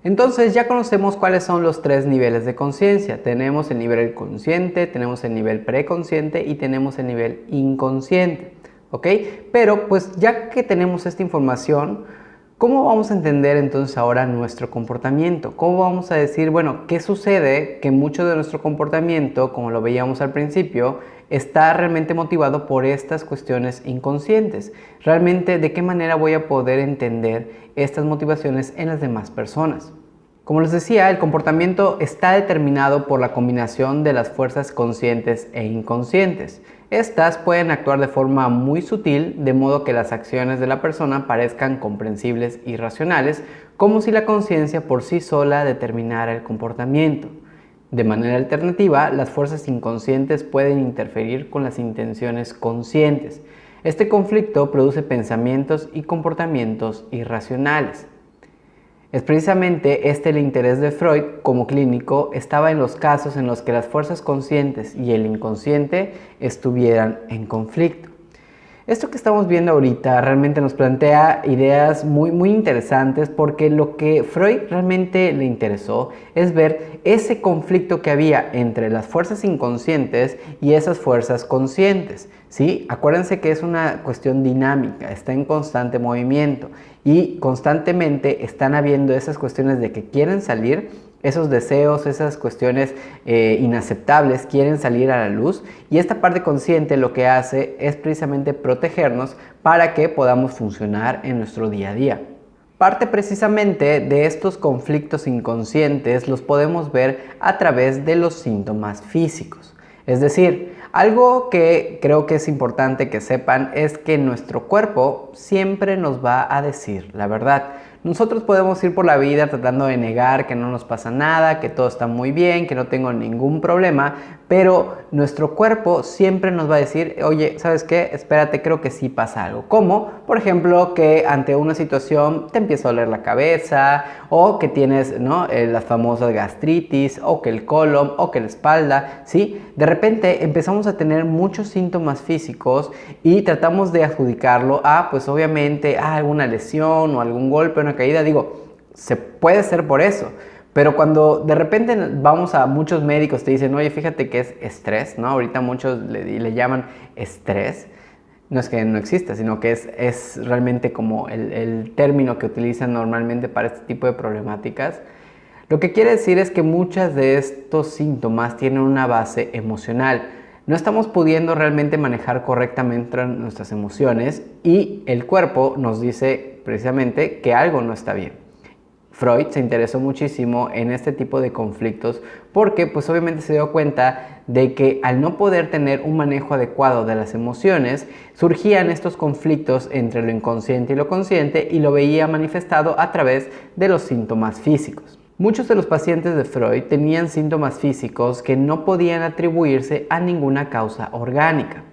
Entonces ya conocemos cuáles son los tres niveles de conciencia. Tenemos el nivel consciente, tenemos el nivel preconsciente y tenemos el nivel inconsciente. ¿Ok? Pero pues ya que tenemos esta información, ¿cómo vamos a entender entonces ahora nuestro comportamiento? ¿Cómo vamos a decir, bueno, qué sucede que mucho de nuestro comportamiento, como lo veíamos al principio, está realmente motivado por estas cuestiones inconscientes? Realmente, ¿de qué manera voy a poder entender estas motivaciones en las demás personas? Como les decía, el comportamiento está determinado por la combinación de las fuerzas conscientes e inconscientes. Estas pueden actuar de forma muy sutil, de modo que las acciones de la persona parezcan comprensibles y racionales, como si la conciencia por sí sola determinara el comportamiento. De manera alternativa, las fuerzas inconscientes pueden interferir con las intenciones conscientes. Este conflicto produce pensamientos y comportamientos irracionales. Es precisamente este el interés de Freud como clínico estaba en los casos en los que las fuerzas conscientes y el inconsciente estuvieran en conflicto. Esto que estamos viendo ahorita realmente nos plantea ideas muy interesantes, porque lo que Freud realmente le interesó es ver ese conflicto que había entre las fuerzas inconscientes y esas fuerzas conscientes, ¿sí? Acuérdense que es una cuestión dinámica, está en constante movimiento y constantemente están habiendo esas cuestiones de que quieren salir, esos deseos, esas cuestiones inaceptables quieren salir a la luz, y esta parte consciente lo que hace es precisamente protegernos para que podamos funcionar en nuestro día a día. Parte precisamente de estos conflictos inconscientes los podemos ver a través de los síntomas físicos. Es decir, algo que creo que es importante que sepan es que nuestro cuerpo siempre nos va a decir la verdad. Nosotros podemos ir por la vida tratando de negar que no nos pasa nada, que todo está muy bien, que no tengo ningún problema, pero nuestro cuerpo siempre nos va a decir, oye, ¿sabes qué? Espérate, creo que sí pasa algo. Como, por ejemplo, que ante una situación te empieza a doler la cabeza, o que tienes, ¿no?, las famosas gastritis, o que el colon, o que la espalda, ¿sí? De repente empezamos a tener muchos síntomas físicos y tratamos de adjudicarlo a, pues obviamente, a alguna lesión o algún golpe, una caída. Digo, se puede ser por eso. Pero cuando de repente vamos a muchos médicos, te dicen, oye, fíjate que es estrés, ¿no? Ahorita muchos le llaman estrés. No es que no exista, sino que es realmente como el término que utilizan normalmente para este tipo de problemáticas. Lo que quiere decir es que muchas de estos síntomas tienen una base emocional. No estamos pudiendo realmente manejar correctamente nuestras emociones y el cuerpo nos dice precisamente que algo no está bien. Freud se interesó muchísimo en este tipo de conflictos porque pues obviamente se dio cuenta de que al no poder tener un manejo adecuado de las emociones, surgían estos conflictos entre lo inconsciente y lo consciente, y lo veía manifestado a través de los síntomas físicos. Muchos de los pacientes de Freud tenían síntomas físicos que no podían atribuirse a ninguna causa orgánica.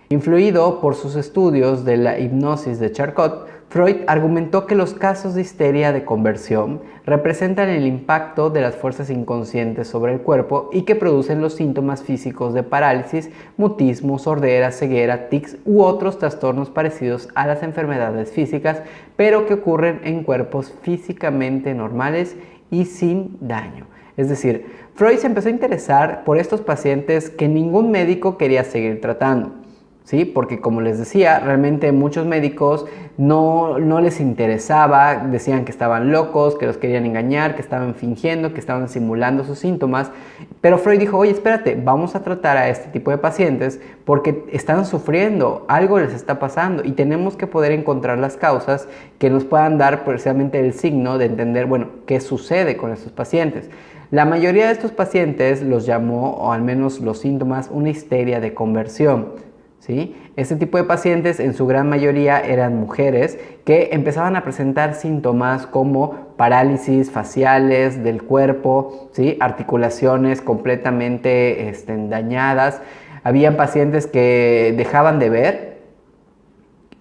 Influido por sus estudios de la hipnosis de Charcot, Freud argumentó que los casos de histeria de conversión representan el impacto de las fuerzas inconscientes sobre el cuerpo y que producen los síntomas físicos de parálisis, mutismo, sordera, ceguera, tics u otros trastornos parecidos a las enfermedades físicas, pero que ocurren en cuerpos físicamente normales y sin daño. Es decir, Freud se empezó a interesar por estos pacientes que ningún médico quería seguir tratando. ¿Sí? Porque, como les decía, realmente muchos médicos no les interesaba, decían que estaban locos, que los querían engañar, que estaban fingiendo, que estaban simulando sus síntomas. Pero Freud dijo, oye, espérate, vamos a tratar a este tipo de pacientes porque están sufriendo, algo les está pasando, y tenemos que poder encontrar las causas que nos puedan dar precisamente el signo de entender, bueno, qué sucede con estos pacientes. La mayoría de estos pacientes los llamó, o al menos los síntomas, una histeria de conversión. ¿Sí? Este tipo de pacientes en su gran mayoría eran mujeres que empezaban a presentar síntomas como parálisis faciales del cuerpo, ¿sí? Articulaciones completamente dañadas. Habían pacientes que dejaban de ver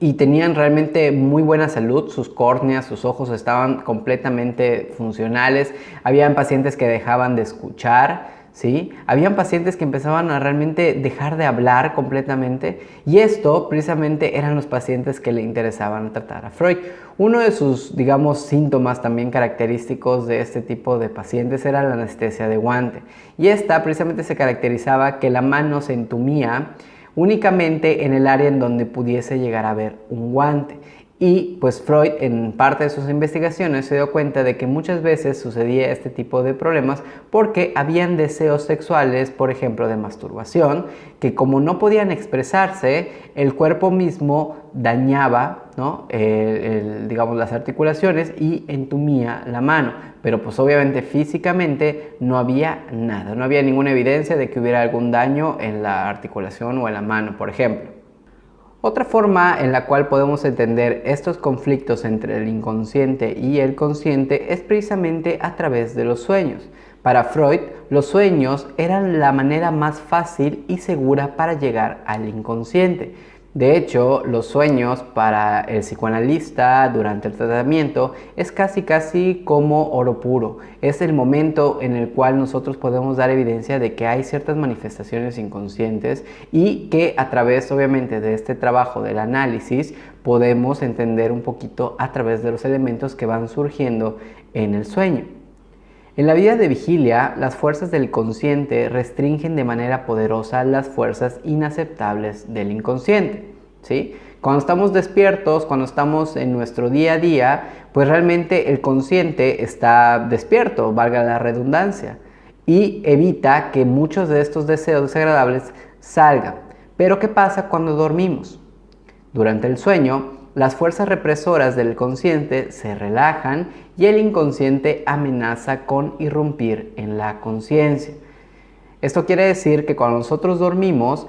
y tenían realmente muy buena salud, sus córneas, sus ojos estaban completamente funcionales. Habían pacientes que dejaban de escuchar, ¿sí? Habían pacientes que empezaban a realmente dejar de hablar completamente y esto precisamente eran los pacientes que le interesaban tratar a Freud. Uno de sus, digamos, síntomas también característicos de este tipo de pacientes era la anestesia de guante y esta precisamente se caracterizaba que la mano se entumía únicamente en el área en donde pudiese llegar a haber un guante. Y pues Freud en parte de sus investigaciones se dio cuenta de que muchas veces sucedía este tipo de problemas porque habían deseos sexuales, por ejemplo de masturbación, que como no podían expresarse, el cuerpo mismo dañaba, ¿no? digamos, las articulaciones y entumía la mano. Pero pues obviamente físicamente no había nada, no había ninguna evidencia de que hubiera algún daño en la articulación o en la mano, por ejemplo. Otra forma en la cual podemos entender estos conflictos entre el inconsciente y el consciente es precisamente a través de los sueños. Para Freud, los sueños eran la manera más fácil y segura para llegar al inconsciente. De hecho, los sueños para el psicoanalista durante el tratamiento es casi como oro puro. Es el momento en el cual nosotros podemos dar evidencia de que hay ciertas manifestaciones inconscientes y que a través obviamente de este trabajo del análisis podemos entender un poquito a través de los elementos que van surgiendo en el sueño. En la vida de vigilia, las fuerzas del consciente restringen de manera poderosa las fuerzas inaceptables del inconsciente, ¿sí? Cuando estamos despiertos, cuando estamos en nuestro día a día, pues realmente el consciente está despierto, valga la redundancia, y evita que muchos de estos deseos desagradables salgan. Pero ¿qué pasa cuando dormimos? Durante el sueño, las fuerzas represoras del consciente se relajan y el inconsciente amenaza con irrumpir en la conciencia. Esto quiere decir que cuando nosotros dormimos,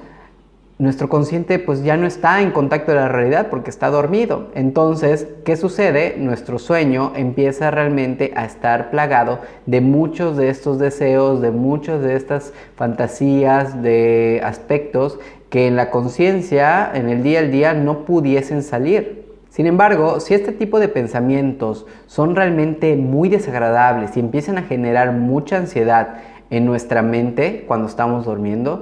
nuestro consciente pues ya no está en contacto con la realidad porque está dormido. Entonces, ¿qué sucede? Nuestro sueño empieza realmente a estar plagado de muchos de estos deseos, de muchas de estas fantasías, de aspectos que en la conciencia, en el día al día, no pudiesen salir. Sin embargo, si este tipo de pensamientos son realmente muy desagradables y empiezan a generar mucha ansiedad en nuestra mente cuando estamos durmiendo,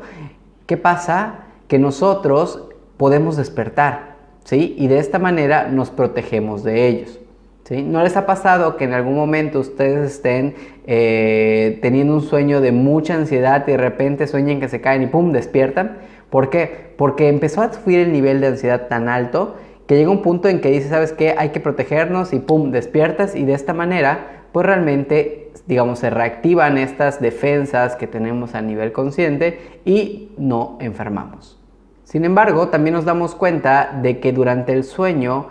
¿qué pasa? Que nosotros podemos despertar, ¿sí? Y de esta manera nos protegemos de ellos, ¿sí? ¿No les ha pasado que en algún momento ustedes estén teniendo un sueño de mucha ansiedad y de repente sueñen que se caen y ¡pum! Despiertan? ¿Por qué? Porque empezó a subir el nivel de ansiedad tan alto que llega un punto en que dice, ¿sabes qué? Hay que protegernos y ¡pum! Despiertas y de esta manera pues realmente, digamos, se reactivan estas defensas que tenemos a nivel consciente y no enfermamos. Sin embargo, también nos damos cuenta de que durante el sueño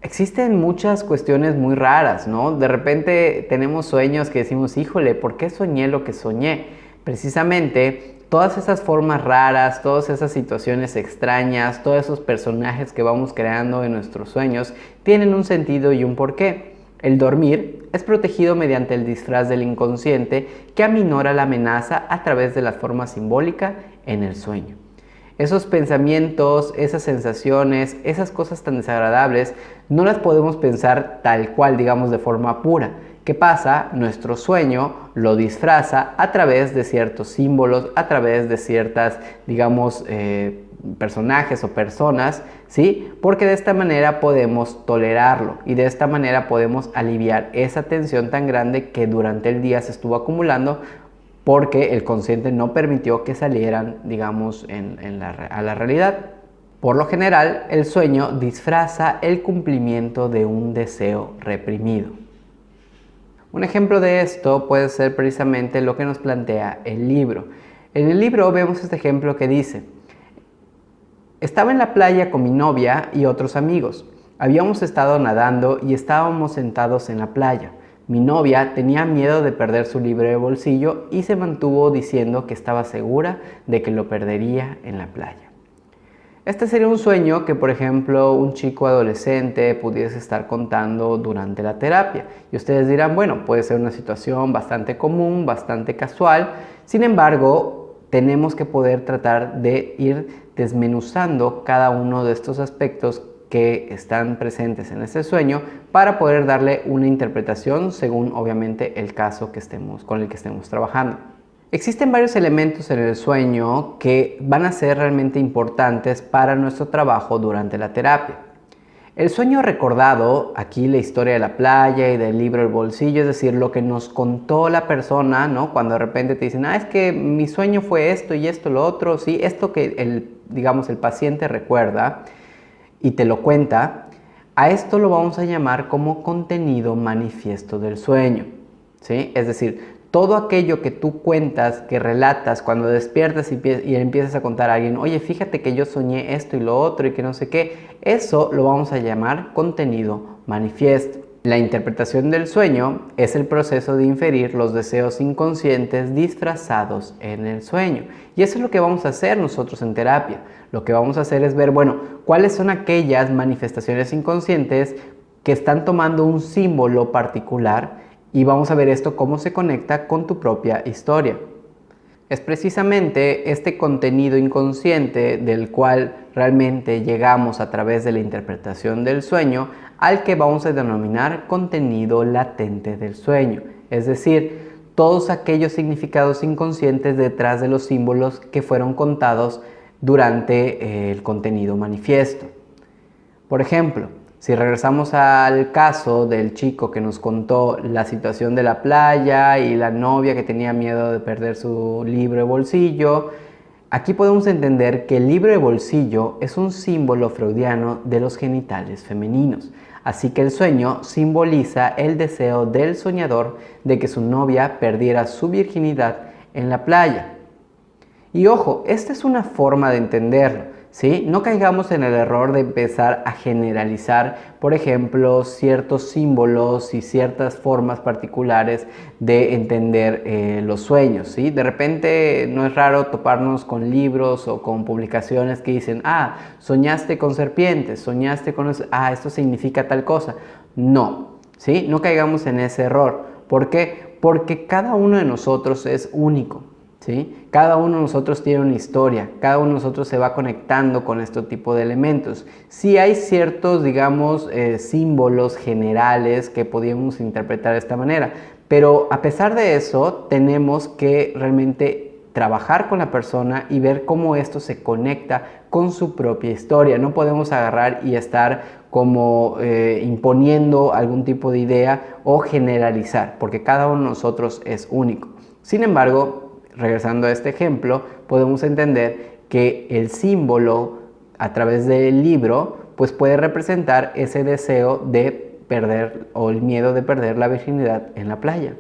existen muchas cuestiones muy raras, ¿no? De repente tenemos sueños que decimos, híjole, ¿por qué soñé lo que soñé? Precisamente todas esas formas raras, todas esas situaciones extrañas, todos esos personajes que vamos creando en nuestros sueños tienen un sentido y un porqué. El dormir es protegido mediante el disfraz del inconsciente que aminora la amenaza a través de la forma simbólica en el sueño. Esos pensamientos, esas sensaciones, esas cosas tan desagradables, no las podemos pensar tal cual, digamos, de forma pura. ¿Qué pasa? Nuestro sueño lo disfraza a través de ciertos símbolos, a través de ciertas, digamos, personajes o personas, ¿sí? Porque de esta manera podemos tolerarlo y de esta manera podemos aliviar esa tensión tan grande que durante el día se estuvo acumulando porque el consciente no permitió que salieran, digamos, a la realidad. Por lo general, el sueño disfraza el cumplimiento de un deseo reprimido. Un ejemplo de esto puede ser precisamente lo que nos plantea el libro. En el libro vemos este ejemplo que dice: estaba en la playa con mi novia y otros amigos. Habíamos estado nadando y estábamos sentados en la playa. Mi novia tenía miedo de perder su libro de bolsillo y se mantuvo diciendo que estaba segura de que lo perdería en la playa. Este sería un sueño que, por ejemplo, un chico adolescente pudiese estar contando durante la terapia. Y ustedes dirán, bueno, puede ser una situación bastante común, bastante casual. Sin embargo, tenemos que poder tratar de ir desmenuzando cada uno de estos aspectos que están presentes en este sueño para poder darle una interpretación según, obviamente, el caso con el que estemos trabajando. Existen varios elementos en el sueño que van a ser realmente importantes para nuestro trabajo durante la terapia. El sueño recordado, aquí la historia de la playa y del libro El bolsillo, es decir, lo que nos contó la persona, ¿no? Cuando de repente te dicen, es que mi sueño fue esto y esto, lo otro, sí, esto que digamos, el paciente recuerda y te lo cuenta, a esto lo vamos a llamar como contenido manifiesto del sueño, ¿sí? Es decir, todo aquello que tú cuentas, que relatas cuando despiertas y empiezas a contar a alguien, oye, fíjate que yo soñé esto y lo otro y que no sé qué, eso lo vamos a llamar contenido manifiesto. La interpretación del sueño es el proceso de inferir los deseos inconscientes disfrazados en el sueño. Y eso es lo que vamos a hacer nosotros en terapia. Lo que vamos a hacer es ver, bueno, cuáles son aquellas manifestaciones inconscientes que están tomando un símbolo particular y vamos a ver esto cómo se conecta con tu propia historia. Es precisamente este contenido inconsciente del cual realmente llegamos a través de la interpretación del sueño al que vamos a denominar contenido latente del sueño, es decir, todos aquellos significados inconscientes detrás de los símbolos que fueron contados durante el contenido manifiesto. Por ejemplo, si regresamos al caso del chico que nos contó la situación de la playa y la novia que tenía miedo de perder su libro de bolsillo, aquí podemos entender que el libro de bolsillo es un símbolo freudiano de los genitales femeninos. Así que el sueño simboliza el deseo del soñador de que su novia perdiera su virginidad en la playa. Y ojo, esta es una forma de entenderlo. ¿Sí? No caigamos en el error de empezar a generalizar, por ejemplo, ciertos símbolos y ciertas formas particulares de entender los sueños. ¿Sí? De repente no es raro toparnos con libros o con publicaciones que dicen, soñaste con serpientes, soñaste con eso, esto significa tal cosa. No, ¿sí? No caigamos en ese error. ¿Por qué? Porque cada uno de nosotros es único. ¿Sí? Cada uno de nosotros tiene una historia, cada uno de nosotros se va conectando con este tipo de elementos. Sí hay ciertos, digamos, símbolos generales que podríamos interpretar de esta manera, pero a pesar de eso tenemos que realmente trabajar con la persona y ver cómo esto se conecta con su propia historia. No podemos agarrar y estar como imponiendo algún tipo de idea o generalizar, porque cada uno de nosotros es único. Sin embargo, regresando a este ejemplo, podemos entender que el símbolo a través del libro pues puede representar ese deseo de perder o el miedo de perder la virginidad en la playa.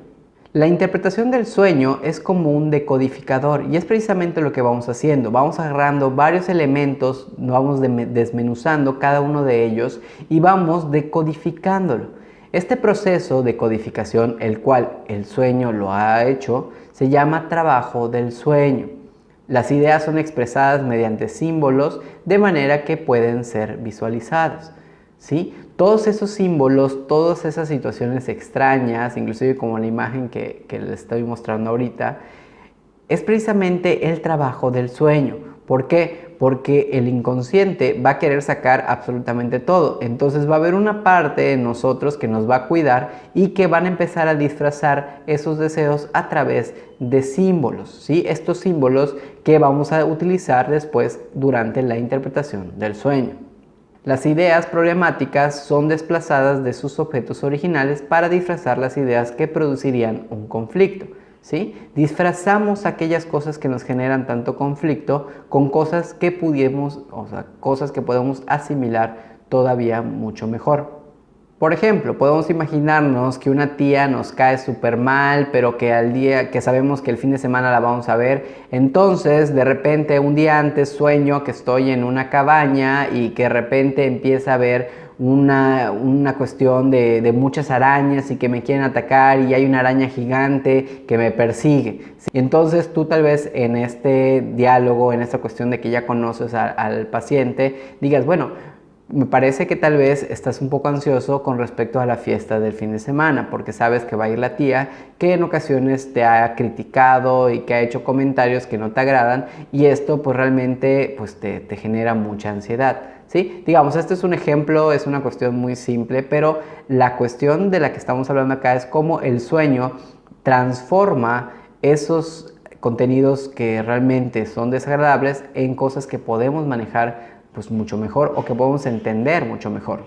La interpretación del sueño es como un decodificador y es precisamente lo que vamos haciendo. Vamos agarrando varios elementos, vamos desmenuzando cada uno de ellos y vamos decodificándolo. Este proceso de codificación, el cual el sueño lo ha hecho, se llama trabajo del sueño. Las ideas son expresadas mediante símbolos de manera que pueden ser visualizadas. ¿Sí? Todos esos símbolos, todas esas situaciones extrañas, inclusive como la imagen que les estoy mostrando ahorita, es precisamente el trabajo del sueño. ¿Por qué? Porque el inconsciente va a querer sacar absolutamente todo. Entonces va a haber una parte de nosotros que nos va a cuidar y que van a empezar a disfrazar esos deseos a través de símbolos, ¿sí? Estos símbolos que vamos a utilizar después durante la interpretación del sueño. Las ideas problemáticas son desplazadas de sus objetos originales para disfrazar las ideas que producirían un conflicto. ¿Sí? Disfrazamos aquellas cosas que nos generan tanto conflicto con cosas que cosas que podemos asimilar todavía mucho mejor. Por ejemplo, podemos imaginarnos que una tía nos cae súper mal, pero que al día que sabemos que el fin de semana la vamos a ver, entonces de repente un día antes sueño que estoy en una cabaña y que de repente empieza a ver una cuestión de muchas arañas y que me quieren atacar y hay una araña gigante que me persigue. ¿Sí? Entonces tú tal vez en este diálogo, en esta cuestión de que ya conoces al paciente, digas, bueno, me parece que tal vez estás un poco ansioso con respecto a la fiesta del fin de semana porque sabes que va a ir la tía que en ocasiones te ha criticado y que ha hecho comentarios que no te agradan y esto pues realmente pues te genera mucha ansiedad. ¿Sí? Digamos, este es un ejemplo, es una cuestión muy simple, pero la cuestión de la que estamos hablando acá es cómo el sueño transforma esos contenidos que realmente son desagradables en cosas que podemos manejar pues mucho mejor o que podemos entender mucho mejor.